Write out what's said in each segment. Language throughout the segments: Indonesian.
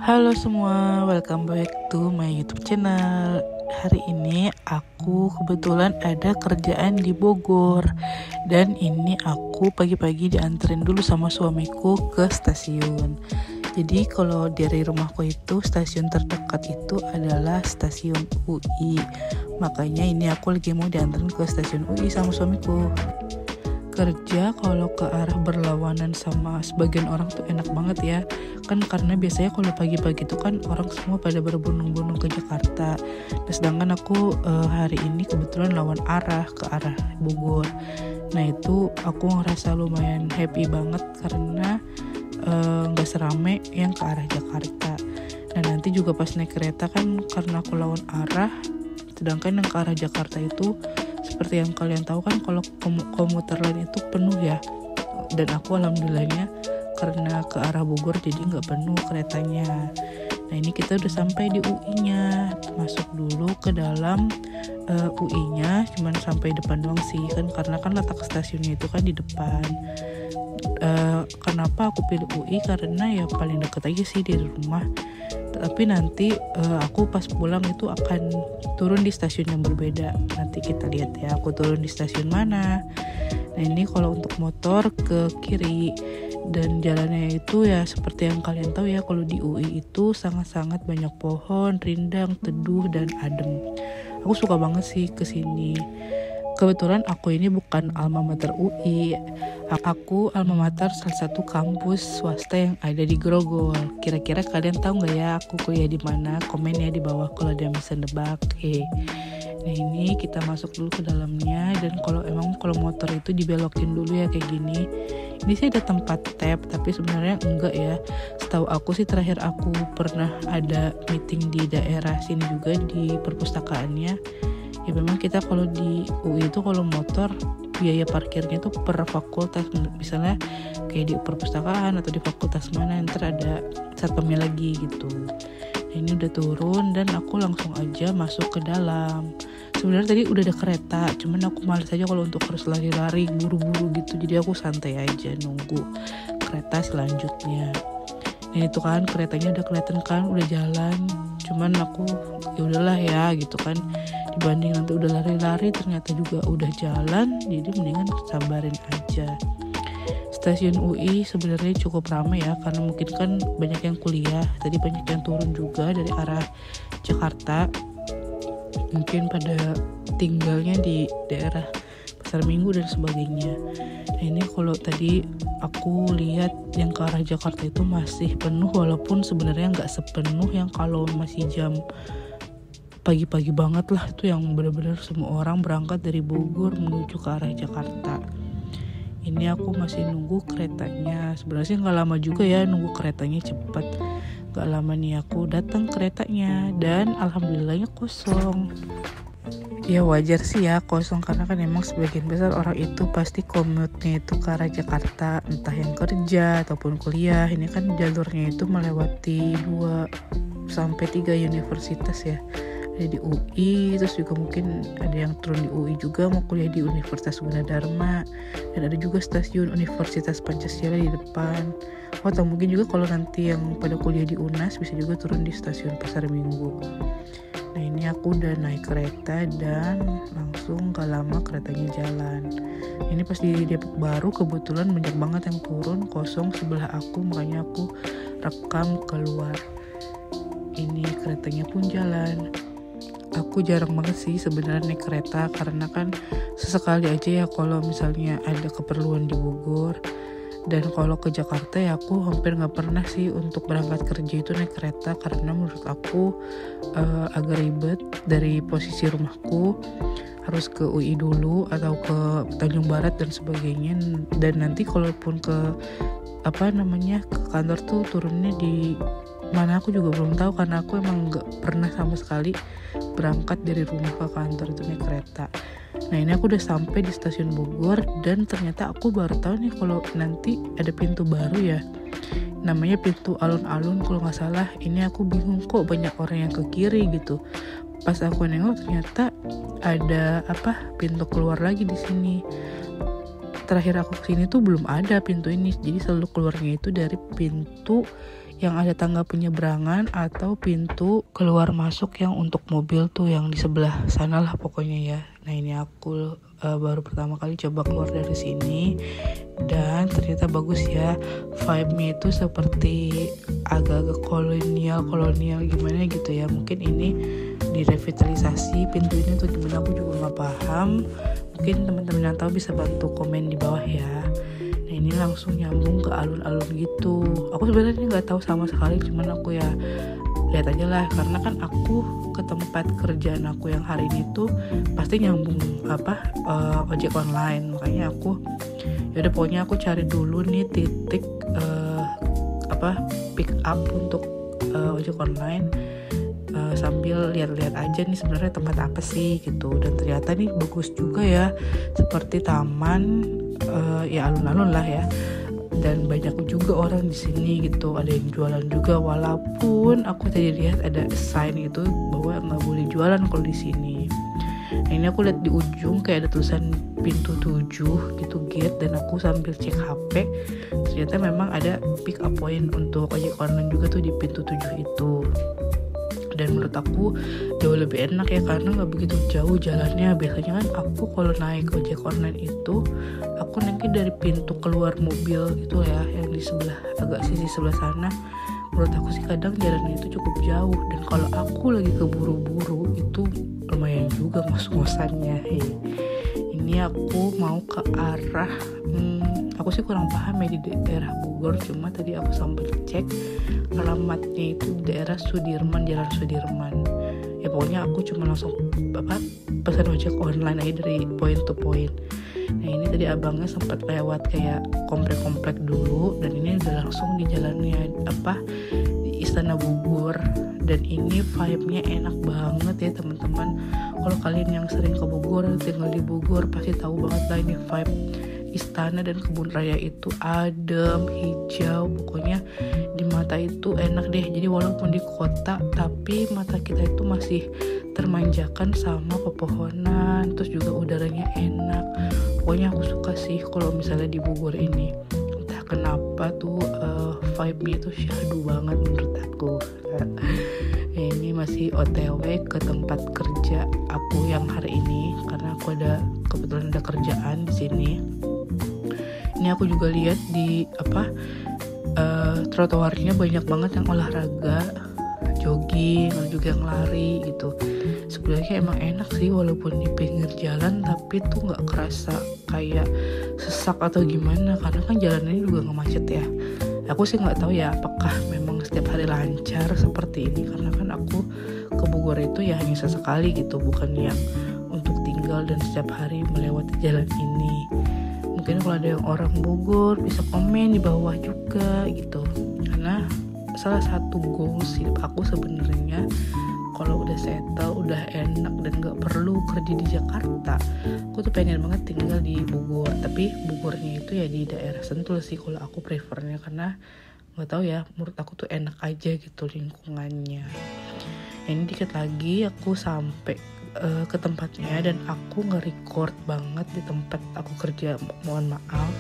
Halo semua, welcome back to my YouTube channel. Hari ini aku kebetulan ada kerjaan di Bogor. Dan ini aku pagi-pagi dianterin dulu sama suamiku ke stasiun. Jadi kalau dari rumahku itu stasiun terdekat itu adalah stasiun UI. Makanya ini aku lagi mau dianterin ke stasiun UI sama suamiku. Kerja kalau ke arah berlawanan sama sebagian orang tuh enak banget ya, kan karena biasanya kalau pagi-pagi tuh kan orang semua pada berbondong-bondong ke Jakarta. Nah, sedangkan aku hari ini kebetulan lawan arah ke arah Bogor. Nah itu aku ngerasa lumayan happy banget karena nggak serame yang ke arah Jakarta. Nah nanti juga pas naik kereta kan karena aku lawan arah, sedangkan yang ke arah Jakarta itu seperti yang kalian tahu kan kalau komuter lain itu penuh ya. Dan aku alhamdulillahnya karena ke arah Bogor jadi nggak penuh keretanya. Nah ini kita udah sampai di UI-nya. Masuk dulu ke dalam UI-nya, cuman sampai depan doang sih kan, karena kan letak stasiunnya itu kan di depan. Kenapa aku pilih UI? Karena ya paling deket aja sih dari rumah. Tapi nanti aku pas pulang itu akan turun di stasiun yang berbeda. Nanti kita lihat ya aku turun di stasiun mana. Nah ini kalau untuk motor ke kiri, dan jalannya itu ya seperti yang kalian tahu ya, kalau di UI itu sangat-sangat banyak pohon, rindang, teduh, dan adem. Aku suka banget sih kesini. Kebetulan aku ini bukan alma mater UI, aku alma mater salah satu kampus swasta yang ada di Grogol. Kira-kira kalian tahu nggak ya aku kuliah di mana? Komen ya di bawah kalau ada yang bisa nebak. Nah ini kita masuk dulu ke dalamnya, dan kalau motor itu dibelokin dulu ya kayak gini. Ini sih ada tempat tap, tapi sebenarnya enggak ya. Setahu aku sih terakhir aku pernah ada meeting di daerah sini juga di perpustakaannya. Ya memang kita kalau di UI itu kalau motor biaya parkirnya itu per fakultas, misalnya kayak di perpustakaan atau di fakultas mana ntar ada satpamnya lagi gitu. Nah, ini udah turun dan aku langsung aja masuk ke dalam. Sebenarnya tadi udah ada kereta, cuman aku males aja kalau untuk harus lari-lari buru-buru gitu, jadi aku santai aja nunggu kereta selanjutnya. Nah itu kan keretanya udah kelihatan kan udah jalan, cuman aku ya udahlah ya gitu kan, dibanding nanti udah lari-lari ternyata juga udah jalan, jadi mendingan sabarin aja. Stasiun UI sebenarnya cukup ramai ya, karena mungkin kan banyak yang kuliah, tadi banyak yang turun juga dari arah Jakarta, mungkin pada tinggalnya di daerah Pasar Minggu dan sebagainya. Nah ini kalau tadi aku lihat yang ke arah Jakarta itu masih penuh, walaupun sebenarnya nggak sepenuh yang kalau masih jam pagi-pagi banget lah, itu yang benar-benar semua orang berangkat dari Bogor menuju ke arah Jakarta. Ini aku masih nunggu keretanya. Sebenarnya sih nggak lama juga ya, nunggu keretanya cepet. Gak lama nih aku datang keretanya, dan alhamdulillahnya kosong. Ya wajar sih ya kosong, karena kan emang sebagian besar orang itu pasti commute-nya itu ke arah Jakarta, entah yang kerja ataupun kuliah. Ini kan jalurnya itu melewati 2-3 universitas ya. Ada di UI, terus juga mungkin ada yang turun di UI juga mau kuliah di Universitas Gunadarma, dan ada juga stasiun Universitas Pancasila di depan. Atau mungkin juga kalau nanti yang pada kuliah di UNAS bisa juga turun di stasiun Pasar Minggu. Nah ini aku udah naik kereta dan langsung gak lama keretanya jalan. Ini pas di Depok Baru kebetulan banyak banget yang turun, kosong sebelah aku, makanya aku rekam keluar. Ini keretanya pun jalan. Aku jarang banget sih sebenarnya naik kereta, karena kan sesekali aja ya kalau misalnya ada keperluan di Bogor. Dan kalau ke Jakarta ya aku hampir gak pernah sih untuk berangkat kerja itu naik kereta, karena menurut aku agak ribet. Dari posisi rumahku harus ke UI dulu atau ke Tanjung Barat dan sebagainya, dan nanti kalaupun ke ke kantor tuh turunnya di mana aku juga belum tahu, karena aku emang gak pernah sama sekali berangkat dari rumah ke kantor itu naik kereta. Nah ini aku udah sampai di stasiun Bogor, dan ternyata aku baru tahu nih kalau nanti ada pintu baru ya, namanya pintu alun-alun kalau nggak salah. Ini aku bingung kok banyak orang yang ke kiri gitu. Pas aku nengok ternyata ada pintu keluar lagi di sini. Terakhir aku kesini tuh belum ada pintu ini, jadi selalu keluarnya itu dari pintu yang ada tangga penyeberangan atau pintu keluar masuk yang untuk mobil tuh yang di sebelah sana lah pokoknya ya. Nah ini aku baru pertama kali coba keluar dari sini dan ternyata bagus ya, vibe-nya itu seperti agak-agak kolonial gimana gitu ya. Mungkin ini direvitalisasi pintu ini tuh gimana aku juga nggak paham. Mungkin teman-teman yang tahu bisa bantu komen di bawah ya. Nah ini langsung nyambung ke alun-alun gitu. Aku sebenarnya nggak tahu sama sekali, cuman aku ya lihat aja lah, karena kan aku ke tempat kerjaan aku yang hari ini tuh pasti nyambung ojek online. Makanya aku yaudah pokoknya aku cari dulu nih titik pick up untuk ojek online, sambil lihat-lihat aja nih sebenarnya tempat apa sih gitu. Dan ternyata nih bagus juga ya, seperti taman, ya alun-alun lah ya, dan banyak juga orang di sini gitu, ada yang jualan juga, walaupun aku tadi lihat ada sign itu bahwa nggak boleh jualan kalau di sini. Nah ini aku lihat di ujung kayak ada tulisan pintu 7 gitu gate, dan aku sambil cek HP ternyata memang ada pick up point untuk ojek online juga tuh di pintu 7 itu. Dan menurut aku jauh lebih enak ya, karena nggak begitu jauh jalannya. Biasanya kan aku kalau naik ojek online itu aku naiknya dari pintu keluar mobil itu ya, yang di sebelah agak sisi sebelah sana. Menurut aku sih kadang jalannya itu cukup jauh, dan kalau aku lagi keburu-buru itu lumayan juga ngos-ngosannya. Ini aku mau ke arah aku sih kurang paham ya di daerah Bogor, cuma tadi aku sambil cek alamatnya itu di daerah Sudirman, Jalan Sudirman. Ya pokoknya aku cuma langsung pesan ojek online aja dari point to point. Nah ini tadi abangnya sempat lewat kayak komplek-komplek dulu, dan ini udah langsung di jalannya di Istana Bogor. Dan ini vibe-nya enak banget ya teman-teman. Kalau kalian yang sering ke Bogor, tinggal di Bogor, pasti tahu banget lah ini vibe istana dan kebun raya itu adem, hijau, pokoknya di mata itu enak deh. Jadi walaupun di kota, tapi mata kita itu masih termanjakan sama pepohonan, terus juga udaranya enak. Pokoknya aku suka sih kalau misalnya di Bogor ini. Entah kenapa tuh vibe-nya itu syahdu banget menurut aku. Ini masih OTW ke tempat kerja aku yang hari ini, karena aku kebetulan ada kerjaan di sini. Ini aku juga lihat di trotoarnya banyak banget yang olahraga, jogging, juga yang lari gitu. Sebenarnya emang enak sih walaupun di pinggir jalan, tapi tuh nggak kerasa kayak sesak atau gimana, karena kan jalannya juga nggak macet ya. Aku sih nggak tahu ya apakah memang setiap hari lancar seperti ini, karena kan aku ke Bogor itu ya hanya sesekali gitu, bukan yang untuk tinggal dan setiap hari melewati jalan ini. Mungkin kalau ada yang orang Bogor bisa komen di bawah juga gitu, karena salah satu goals hidup aku sebenarnya kalau udah settle, udah enak dan gak perlu kerja di Jakarta, aku tuh pengen banget tinggal di Bogor. Tapi Bogornya itu ya di daerah Sentul sih kalau aku prefernya, karena gak tahu ya, menurut aku tuh enak aja gitu lingkungannya. Ini dikit lagi aku sampai ke tempatnya, dan aku nge-record banget di tempat aku kerja, mohon maaf.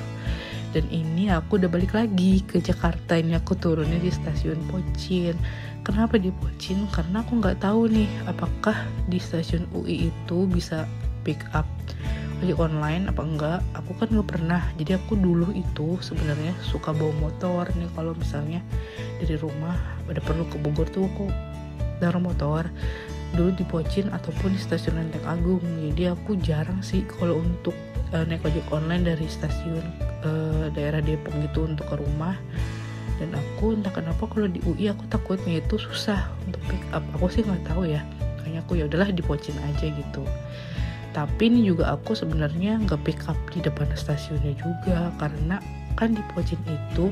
Dan ini aku udah balik lagi ke Jakarta. Ini aku turunnya di stasiun Pochin. Kenapa di Pochin? Karena aku nggak tahu nih apakah di stasiun UI itu bisa pick up ojek online apa enggak. Aku kan nggak pernah. Jadi aku dulu itu sebenarnya suka bawa motor nih, kalau misalnya dari rumah pada perlu ke Bogor tuh aku naruh motor dulu di Pochin ataupun di stasiun Lenteng Agung. Jadi aku jarang sih kalau untuk naik ojek online dari stasiun daerah Depok gitu untuk ke rumah. Dan aku entah kenapa kalau di UI aku takutnya itu susah untuk pick up. Aku sih nggak tahu ya, kayaknya aku ya udahlah di Pochin aja gitu. Tapi ini juga aku sebenarnya nggak pick up di depan stasiunnya juga, karena kan di Pochin itu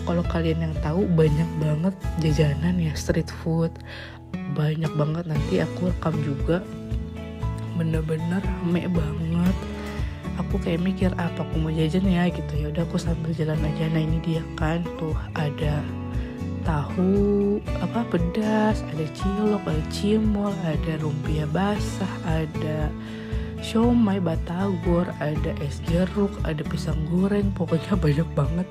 kalau kalian yang tahu banyak banget jajanan ya, street food banyak banget. Nanti aku rekam juga, bener-bener rame banget. Aku kayak mikir apa aku mau jajan ya gitu, ya udah aku sambil jalan aja. Nah ini dia kan tuh ada tahu pedas, ada cilok, ada cimol, ada lumpia basah, ada siomay batagor, ada es jeruk, ada pisang goreng, pokoknya banyak banget.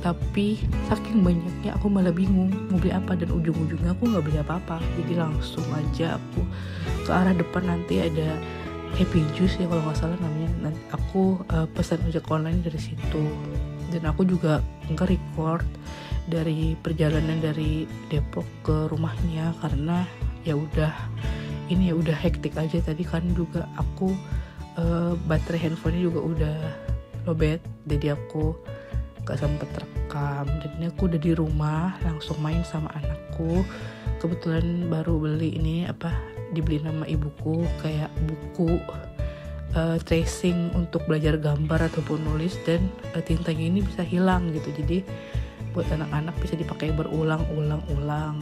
tapi saking banyaknya aku malah bingung mau beli apa, dan ujung-ujungnya aku nggak beli apa-apa. Jadi langsung aja aku ke arah depan, nanti ada Happy Juice ya kalau nggak salah namanya, nanti aku pesan ojek online dari situ. Dan aku juga nge-record dari perjalanan dari Depok ke rumahnya, karena ya udah hektik aja tadi kan. Juga aku baterai handphonenya juga udah lowbat, jadi aku gak sempet rekam. Dan ini aku udah di rumah, langsung main sama anakku. Kebetulan baru beli ini dibeli nama ibuku kayak buku tracing untuk belajar gambar ataupun nulis, dan tintanya ini bisa hilang gitu, jadi buat anak-anak bisa dipakai berulang-ulang.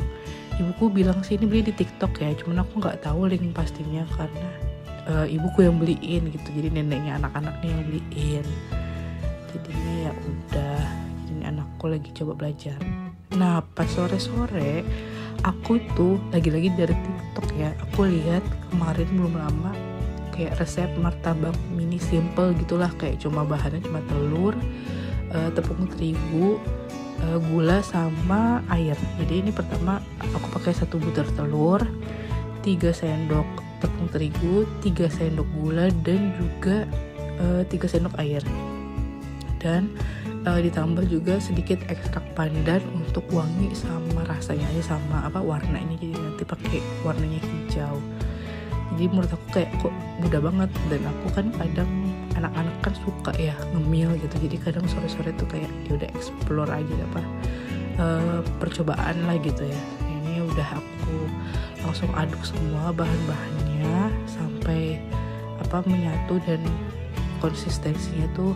Ibuku bilang sih ini beli di TikTok ya, cuman aku nggak tahu link pastinya karena ibuku yang beliin gitu, jadi neneknya anak-anaknya yang beliin. Jadinya ya udah, ini anakku lagi coba belajar. Nah pas sore-sore aku tuh lagi-lagi dari TikTok ya, aku lihat kemarin belum lama kayak resep martabak mini simple gitulah, kayak cuma bahannya cuma telur, tepung terigu, gula sama air. Jadi ini pertama aku pakai 1 butir telur, 3 sendok tepung terigu, 3 sendok gula, dan juga 3 sendok air. Dan ditambah juga sedikit ekstrak pandan untuk wangi sama rasanya aja, sama warnanya, jadi nanti pakai warnanya hijau. Jadi menurut aku kayak kok mudah banget, dan aku kan kadang anak-anak kan suka ya ngemil gitu, jadi kadang sore-sore tuh kayak ya udah explore aja percobaan lah gitu ya. Ini udah aku langsung aduk semua bahan-bahannya sampai menyatu, dan konsistensinya tuh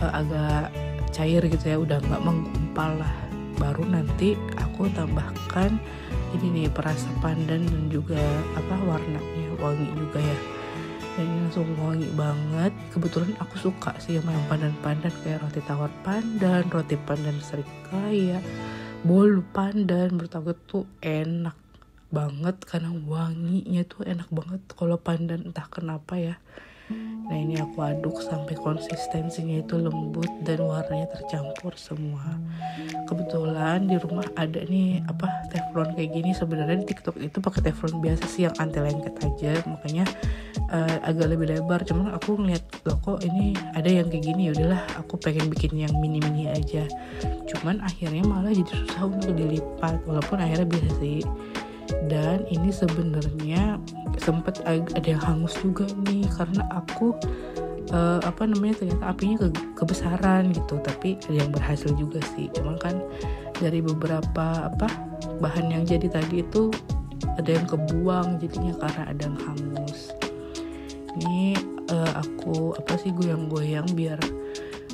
agak cair gitu ya, udah nggak menggumpal lah. Baru nanti aku tambahkan ini nih perasa pandan dan juga warnanya wangi juga ya. Dan ini langsung wangi banget. Kebetulan aku suka sih sama yang pandan-pandan, kayak roti tawar pandan, roti pandan serikaya, bolu pandan. Menurut aku tuh enak banget karena wanginya tuh enak banget kalau pandan, entah kenapa ya. Nah ini aku aduk sampai konsistensinya itu lembut dan warnanya tercampur semua. Kebetulan di rumah ada nih teflon kayak gini. Sebenarnya di TikTok itu pakai teflon biasa sih yang anti lengket aja, makanya agak lebih lebar. Cuman aku ngeliat loh kok ini ada yang kayak gini, yaudahlah aku pengen bikin yang mini-mini aja. Cuman akhirnya malah jadi susah untuk dilipat, walaupun akhirnya bisa sih. Dan ini sebenarnya sempat ada yang hangus juga nih, karena aku ternyata apinya kebesaran gitu. Tapi ada yang berhasil juga sih, cuman kan dari beberapa bahan yang jadi tadi itu ada yang kebuang jadinya karena ada yang hangus. Ini aku goyang-goyang biar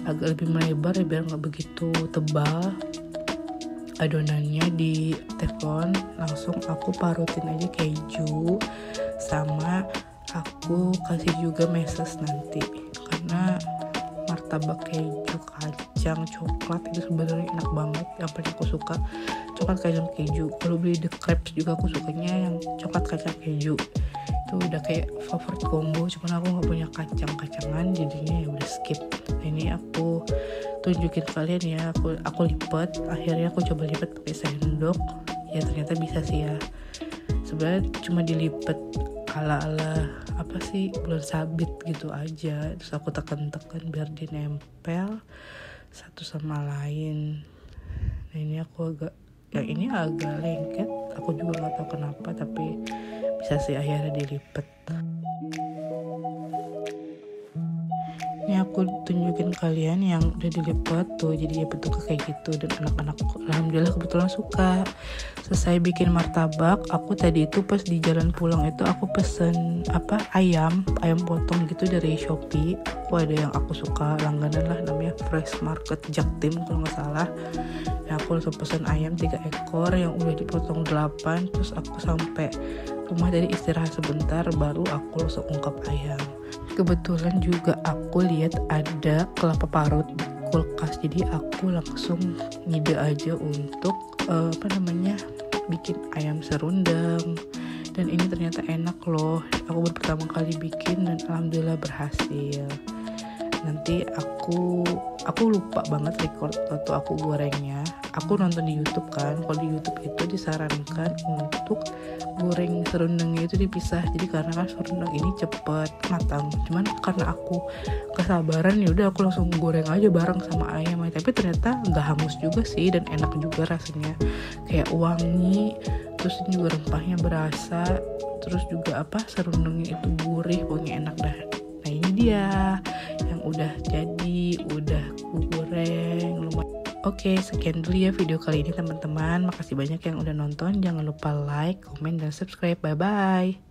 agak lebih melebar ya, biar nggak begitu tebal adonannya di teflon. Langsung aku parutin aja keju, sama aku kasih juga meses nanti, karena martabak keju kacang coklat itu sebenarnya enak banget. Yang paling aku suka coklat kacang keju. Kalau beli The Crepes juga aku sukanya yang coklat kacang keju, itu udah kayak favorit combo. Cuman aku nggak punya kacang-kacangan, jadinya ya udah skip. Nah, ini aku tunjukin kalian ya, aku lipat. Akhirnya aku coba lipat pakai sendok, ya ternyata bisa sih ya. Sebenarnya cuma dilipat ala-ala bulan sabit gitu aja, terus aku tekan-tekan biar dia nempel satu sama lain. Nah ini aku agak lengket, aku juga nggak tahu kenapa, tapi bisa sih akhirnya dilipat. Ini aku tunjukin kalian yang udah dilipat tuh, jadi ya bentuknya kayak gitu. Dan anak-anak alhamdulillah kebetulan suka. Selesai bikin martabak, aku tadi itu pas di jalan pulang itu aku pesen ayam potong gitu dari Shopee. Aku ada yang aku suka langganan lah, namanya Fresh Market Jaktim kalau nggak salah. Nah aku langsung pesen ayam 3 ekor yang udah dipotong 8. Terus aku sampai rumah dari istirahat sebentar, baru aku langsung ungkap ayam. Kebetulan juga aku lihat ada kelapa parut di kulkas, jadi aku langsung ngide aja untuk bikin ayam serundeng. Dan ini ternyata enak loh, aku baru pertama kali bikin dan alhamdulillah berhasil. nanti aku lupa banget record waktu aku gorengnya. Aku nonton di YouTube kan, kalau di YouTube itu disarankan untuk goreng serundengnya itu dipisah. Jadi karena kan serundeng ini cepet matang, cuman karena aku kesabaran ya udah aku langsung goreng aja bareng sama ayam. Tapi ternyata nggak hangus juga sih, dan enak juga rasanya, kayak wangi, terus juga rempahnya berasa, terus juga serundengnya itu gurih, pokoknya enak dah. Nah ini dia yang udah jadi, udah aku goreng lumayan. Oke, sekian dulu ya video kali ini teman-teman. Makasih banyak yang udah nonton. Jangan lupa like, komen, dan subscribe. Bye-bye.